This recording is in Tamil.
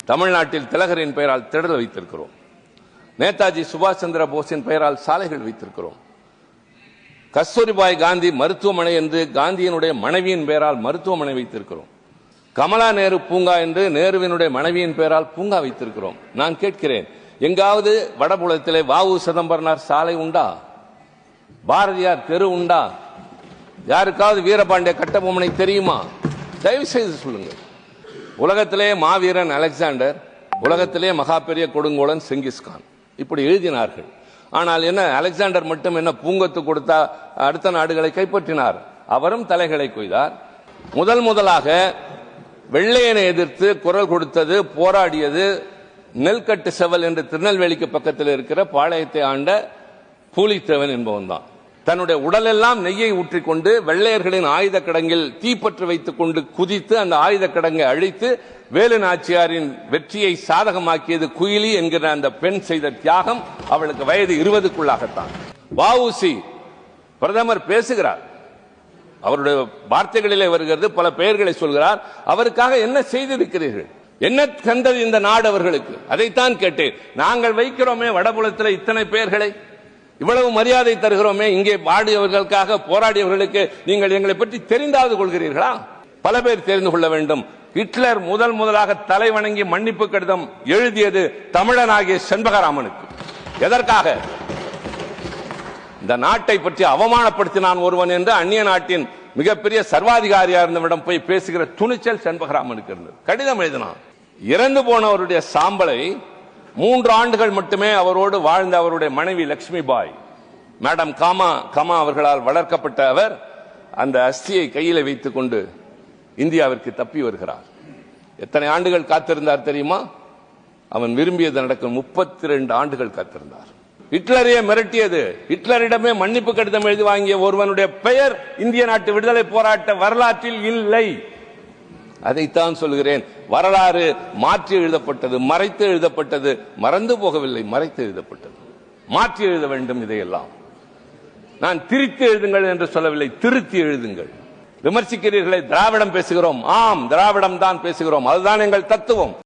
தமிழ்நாட்டில் திலகரின் பெயரால் திடல் வைத்திருக்கிறோம். நேதாஜி சுபாஷ் சந்திர போஸின் பெயரால் சாலைகள் வைத்திருக்கிறோம். கஸ்தூரிபாய் காந்தி மருத்துவமனை என்று காந்தியினுடைய மனைவியின் பெயரால் மருத்துவமனை வைத்திருக்கிறோம். கமலா நேரு பூங்கா என்று நேருவினுடைய மனைவியின் பெயரால் பூங்கா வைத்திருக்கிறோம். நான் கேட்கிறேன், எங்காவது வடபுலத்திலே வாவு சிதம்பரனார் சாலை உண்டா? பாரதியார் தெரு உண்டா? யாருக்காவது வீரபாண்டிய கட்டபொம்மனை தெரியுமா? தயவு செய்து சொல்லுங்கள். உலகத்திலே மாவீரன் அலெக்சாண்டர், உலகத்திலே மகா பெரிய கொடுங்கோலன் செங்கிஸ்கான் இப்படி எழுதினார்கள். ஆனால் என்ன, அலெக்சாண்டர் மட்டும் என்ன பூங்கொத்து கொடுத்தா அடுத்த நாடுகளை கைப்பற்றினார்? அவரும் தலைகளை கொய்தார். முதலாக வெள்ளையனை எதிர்த்து குரல் கொடுத்தது, போராடியது நெல்கட்டு செவல் என்று திருநெல்வேலிக்கு பக்கத்தில் இருக்கிற பாளையத்தை ஆண்ட பூலித்தேவன் என்பவன் தான். தன்னுடைய உடலெல்லாம் நெய்யை ஊற்றிக்கொண்டு வெள்ளையர்களின் ஆயுத கிடங்கில் தீப்பற்று வைத்துக் கொண்டு குதித்து அந்த ஆயுத கிடங்கை அழித்து வேலு நாச்சியாரின் வெற்றியை சாதகமாக்கியது குயிலி என்கிற அந்த பெண் செய்த தியாகம். அவளுக்கு வயது 20க்குள்ளாகத்தான். வஉசி பிரதமர் பேசுகிறார், அவருடைய வார்த்தைகளிலே வருகிறது, பல பெயர்களை சொல்கிறார். அவருக்காக என்ன செய்திருக்கிறீர்கள்? என்ன தந்தது இந்த நாடு அவர்களுக்கு? அதைத்தான் கேட்டேன். நாங்கள் வைக்கிறோமே வடபுலத்தில் இத்தனை பெயர்களை, இவ்வளவு மரியாதை தருகிறோமே, இங்கே பாடியவர்களுக்காக போராடியவர்களுக்கு நீங்கள் எங்களை பற்றி தெரிந்தாவது கொள்கிறீர்களா? பல பேர் தெரிந்து கொள்ள வேண்டும். ஹிட்லர் முதலாக தலை வணங்கி மன்னிப்பு கடிதம் எழுதியது தமிழனாகிய செண்பகராமனுக்கு. எதற்காக? இந்த நாட்டை பற்றி அவமானப்படுத்தினான் ஒருவன் என்று அந்நிய நாட்டின் மிகப்பெரிய சர்வாதிகாரியா இருந்தவரிடம் போய் பேசுகிற துணிச்சல் செண்பகராமனுக்கு இருந்தது. கடிதம் எழுதினான். இறந்து போனவருடைய சாம்பலை 3 ஆண்டுகள் மட்டுமே அவரோடு வாழ்ந்த அவருடைய மனைவி லட்சுமி பாய், மேடம் காமா அவர்களால் வளர்க்கப்பட்ட அவர் அந்த அஸ்தியை கையில் வைத்துக் கொண்டு இந்தியாவிற்கு தப்பி வருகிறார். எத்தனை ஆண்டுகள் காத்திருந்தார் தெரியுமா? அவன் விரும்பியது நடக்கும் 32 ஆண்டுகள் காத்திருந்தார். ஹிட்லரையே மிரட்டியது, ஹிட்லரிடமே மன்னிப்பு கடிதம் எழுதி வாங்கிய ஒருவனுடைய பெயர் இந்திய நாட்டு விடுதலை போராட்ட வரலாற்றில் இல்லை. அதைத்தான் சொல்கிறேன். வரலாறு மாற்றி எழுதப்பட்டது, மறைத்து எழுதப்பட்டது, மறந்து போகவில்லை, மறைத்து எழுதப்பட்டது. மாற்றி எழுத வேண்டும். இதையெல்லாம் நான் திரித்து எழுதுங்கள் என்று சொல்லவில்லை, திருத்தி எழுதுங்கள். விமர்சிக்கிறீர்களே, திராவிடம் பேசுகிறோம். ஆம், திராவிடம் தான் பேசுகிறோம். அதுதான் எங்கள் தத்துவம்.